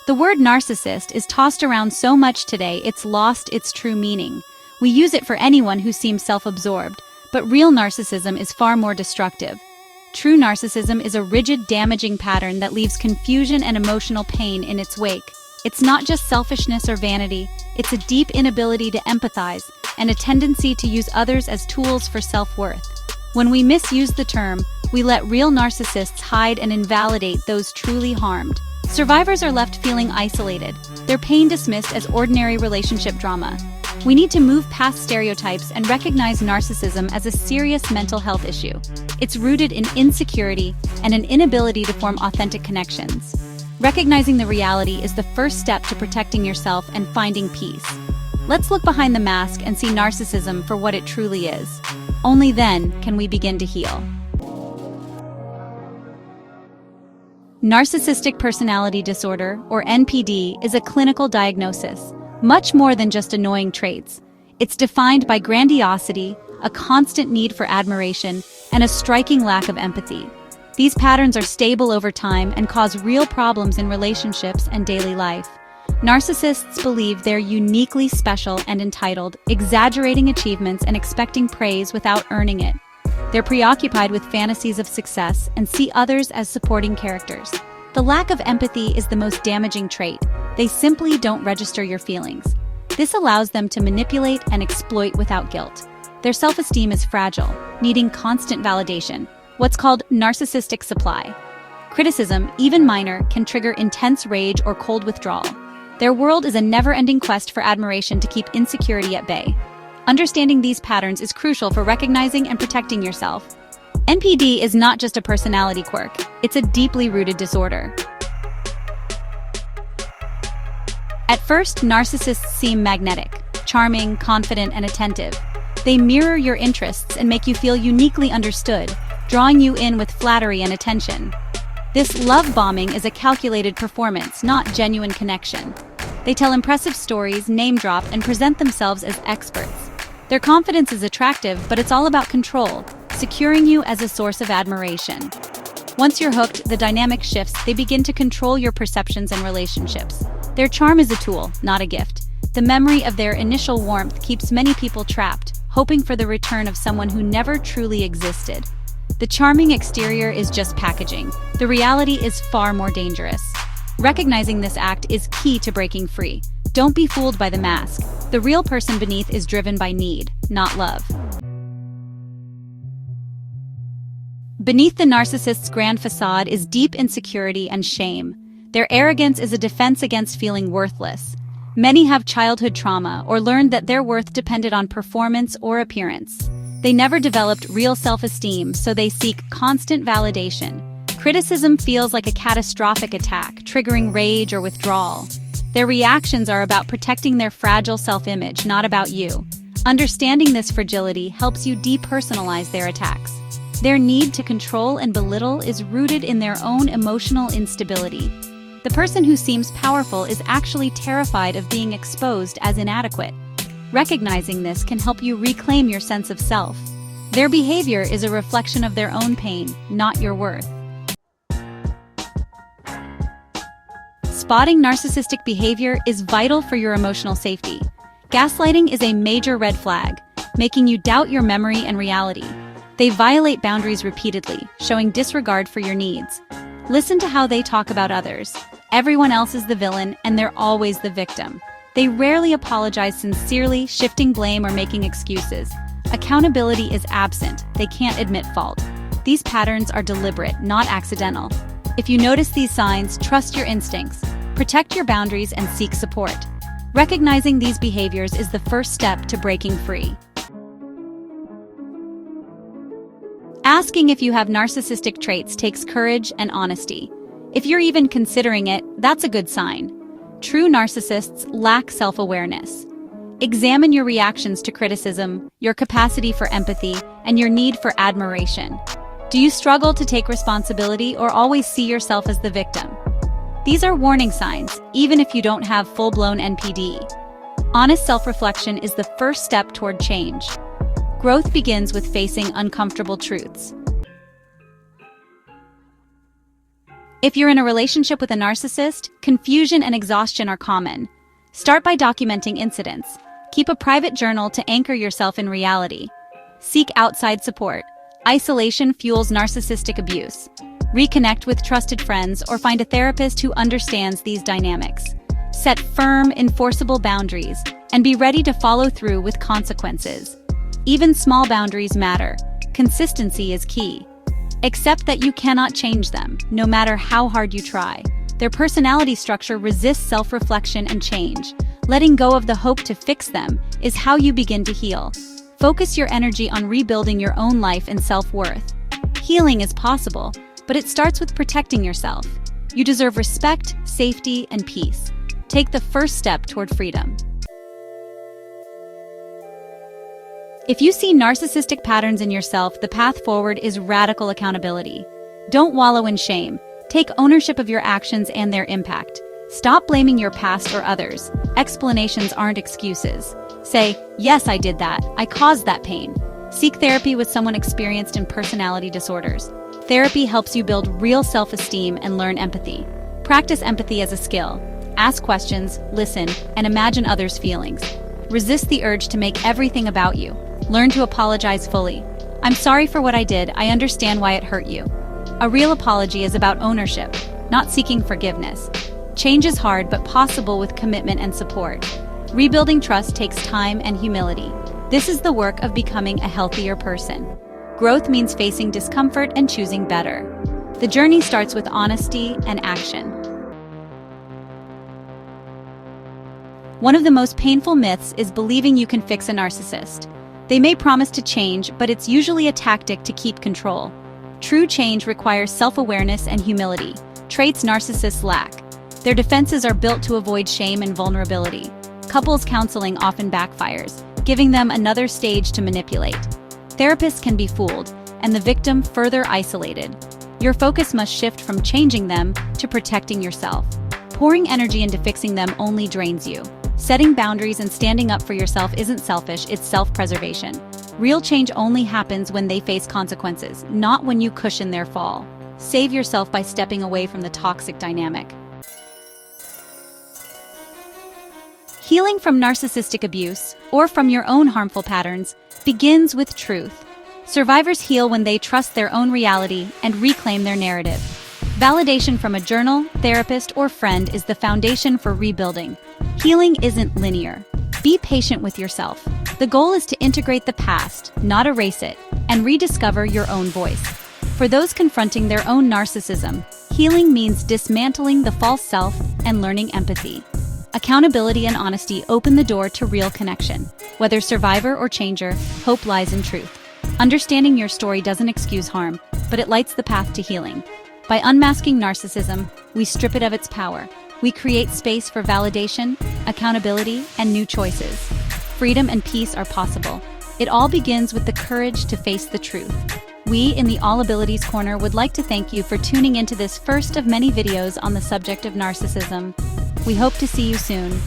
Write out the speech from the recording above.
The word narcissist is tossed around so much today it's lost its true meaning. We use it for anyone who seems self-absorbed, but real narcissism is far more destructive. True narcissism is a rigid, damaging pattern that leaves confusion and emotional pain in its wake. It's not just selfishness or vanity, it's a deep inability to empathize and a tendency to use others as tools for self-worth. When we misuse the term, we let real narcissists hide and invalidate those truly harmed. Survivors are left feeling isolated, their pain dismissed as ordinary relationship drama. We need to move past stereotypes and recognize narcissism as a serious mental health issue. It's rooted in insecurity and an inability to form authentic connections. Recognizing the reality is the first step to protecting yourself and finding peace. Let's look behind the mask and see narcissism for what it truly is. Only then can we begin to heal. Narcissistic Personality Disorder, or NPD, is a clinical diagnosis, much more than just annoying traits. It's defined by grandiosity, a constant need for admiration, and a striking lack of empathy. These patterns are stable over time and cause real problems in relationships and daily life. Narcissists believe they're uniquely special and entitled, exaggerating achievements and expecting praise without earning it. They're preoccupied with fantasies of success and see others as supporting characters. The lack of empathy is the most damaging trait. They simply don't register your feelings. This allows them to manipulate and exploit without guilt. Their self-esteem is fragile, needing constant validation, what's called narcissistic supply. Criticism, even minor, can trigger intense rage or cold withdrawal. Their world is a never-ending quest for admiration to keep insecurity at bay. Understanding these patterns is crucial for recognizing and protecting yourself. NPD is not just a personality quirk, it's a deeply rooted disorder. At first, narcissists seem magnetic, charming, confident, and attentive. They mirror your interests and make you feel uniquely understood, drawing you in with flattery and attention. This love bombing is a calculated performance, not genuine connection. They tell impressive stories, name drop, and present themselves as experts. Their confidence is attractive, but it's all about control, securing you as a source of admiration. Once you're hooked, the dynamic shifts. They begin to control your perceptions and relationships. Their charm is a tool, not a gift. The memory of their initial warmth keeps many people trapped, hoping for the return of someone who never truly existed. The charming exterior is just packaging. The reality is far more dangerous. Recognizing this act is key to breaking free. Don't be fooled by the mask. The real person beneath is driven by need, not love. Beneath the narcissist's grand facade is deep insecurity and shame. Their arrogance is a defense against feeling worthless. Many have childhood trauma or learned that their worth depended on performance or appearance. They never developed real self-esteem, so they seek constant validation. Criticism feels like a catastrophic attack, triggering rage or withdrawal. Their reactions are about protecting their fragile self-image, not about you. Understanding this fragility helps you depersonalize their attacks. Their need to control and belittle is rooted in their own emotional instability. The person who seems powerful is actually terrified of being exposed as inadequate. Recognizing this can help you reclaim your sense of self. Their behavior is a reflection of their own pain, not your worth. Spotting narcissistic behavior is vital for your emotional safety. Gaslighting is a major red flag, making you doubt your memory and reality. They violate boundaries repeatedly, showing disregard for your needs. Listen to how they talk about others. Everyone else is the villain, and they're always the victim. They rarely apologize sincerely, shifting blame or making excuses. Accountability is absent. They can't admit fault. These patterns are deliberate, not accidental. If you notice these signs, trust your instincts. Protect your boundaries and seek support. Recognizing these behaviors is the first step to breaking free. Asking if you have narcissistic traits takes courage and honesty. If you're even considering it, that's a good sign. True narcissists lack self-awareness. Examine your reactions to criticism, your capacity for empathy, and your need for admiration. Do you struggle to take responsibility or always see yourself as the victim? These are warning signs, even if you don't have full-blown NPD. Honest self-reflection is the first step toward change. Growth begins with facing uncomfortable truths. If you're in a relationship with a narcissist, confusion and exhaustion are common. Start by documenting incidents. Keep a private journal to anchor yourself in reality. Seek outside support. Isolation fuels narcissistic abuse. Reconnect with trusted friends or find a therapist who understands these dynamics. Set firm, enforceable boundaries and be ready to follow through with consequences. Even small boundaries matter. Consistency is key. Accept that you cannot change them, no matter how hard you try. Their personality structure resists self-reflection and change. Letting go of the hope to fix them is how you begin to heal. Focus your energy on rebuilding your own life and self-worth. Healing is possible, but it starts with protecting yourself. You deserve respect, safety, and peace. Take the first step toward freedom. If you see narcissistic patterns in yourself, the path forward is radical accountability. Don't wallow in shame. Take ownership of your actions and their impact. Stop blaming your past or others. Explanations aren't excuses. Say, yes, I did that. I caused that pain. Seek therapy with someone experienced in personality disorders. Therapy helps you build real self-esteem and learn empathy. Practice empathy as a skill. Ask questions, listen, and imagine others' feelings. Resist the urge to make everything about you. Learn to apologize fully. I'm sorry for what I did. I understand why it hurt you. A real apology is about ownership, not seeking forgiveness. Change is hard but possible with commitment and support. Rebuilding trust takes time and humility. This is the work of becoming a healthier person. Growth means facing discomfort and choosing better. The journey starts with honesty and action. One of the most painful myths is believing you can fix a narcissist. They may promise to change, but it's usually a tactic to keep control. True change requires self-awareness and humility, traits narcissists lack. Their defenses are built to avoid shame and vulnerability. Couples counseling often backfires, giving them another stage to manipulate. Therapists can be fooled, and the victim further isolated. Your focus must shift from changing them to protecting yourself. Pouring energy into fixing them only drains you. Setting boundaries and standing up for yourself isn't selfish, it's self-preservation. Real change only happens when they face consequences, not when you cushion their fall. Save yourself by stepping away from the toxic dynamic. Healing from narcissistic abuse, or from your own harmful patterns, begins with truth. Survivors heal when they trust their own reality and reclaim their narrative. Validation from a journal, therapist, or friend is the foundation for rebuilding. Healing isn't linear. Be patient with yourself. The goal is to integrate the past, not erase it, and rediscover your own voice. For those confronting their own narcissism, healing means dismantling the false self and learning empathy. Accountability and honesty open the door to real connection. Whether survivor or changer, hope lies in truth. Understanding your story doesn't excuse harm, but it lights the path to healing. By unmasking narcissism, we strip it of its power. We create space for validation, accountability, and new choices. Freedom and peace are possible. It all begins with the courage to face the truth. We in the All Abilities Corner would like to thank you for tuning into this first of many videos on the subject of narcissism. We hope to see you soon.